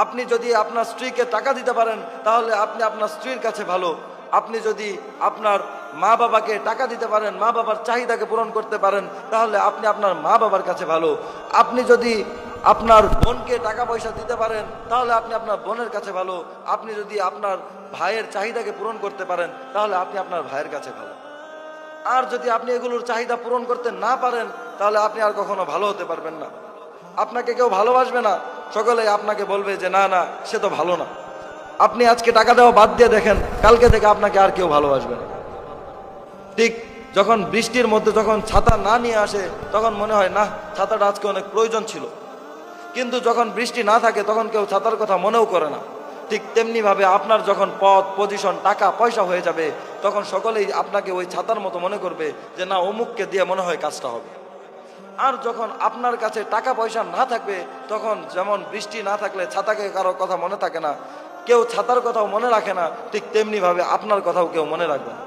আপনি যদি আপনার স্ত্রীকে টাকা দিতে পারেন তাহলে আপনি আপনার স্ত্রীর কাছে ভালো। আপনি যদি আপনার মা বাবাকে টাকা দিতে পারেন, মা বাবার চাহিদাকে পূরণ করতে পারেন, তাহলে আপনি আপনার মা বাবার কাছে ভালো। আপনি যদি আপনার বোনকে টাকা পয়সা দিতে পারেন তাহলে আপনি আপনার বোনের কাছে ভালো। আপনি যদি আপনার ভাইয়ের চাহিদাকে পূরণ করতে পারেন তাহলে আপনি আপনার ভাইয়ের কাছে ভালো। আর যদি আপনি এগুলোর চাহিদা পূরণ করতে না পারেন তাহলে আপনি আর কখনো ভালো হতে পারবেন না। আপনাকে কেউ ভালোবাসবে না, সকলেই আপনাকে বলবে যে না না, সে তো ভালো না। আপনি আজকে টাকা দেওয়া বাদ দিয়ে দেখেন, কালকে থেকে আপনাকে আর কেউ ভালোবাসবে না। ঠিক যখন বৃষ্টির মধ্যে যখন ছাতা না নিয়ে আসে তখন মনে হয় না, ছাতাটা আজকে অনেক প্রয়োজন ছিল, কিন্তু যখন বৃষ্টি না থাকে তখন কেউ ছাতার কথা মনেও করে না। ঠিক তেমনিভাবে আপনার যখন পদ, পজিশন, টাকা পয়সা হয়ে যাবে তখন সকলেই আপনাকে ওই ছাতার মতো মনে করবে যে না, অমুককে দিয়ে মনে হয় কাজটা হবে। আর যখন আপনার কাছে টাকা পয়সা না থাকবে তখন যেমন বৃষ্টি না থাকলে ছাতাকে কারো কথা মনে থাকে না, কেউ ছাতার কথাও মনে রাখে না, ঠিক তেমনিভাবে আপনার কথাও কেউ মনে রাখবে না।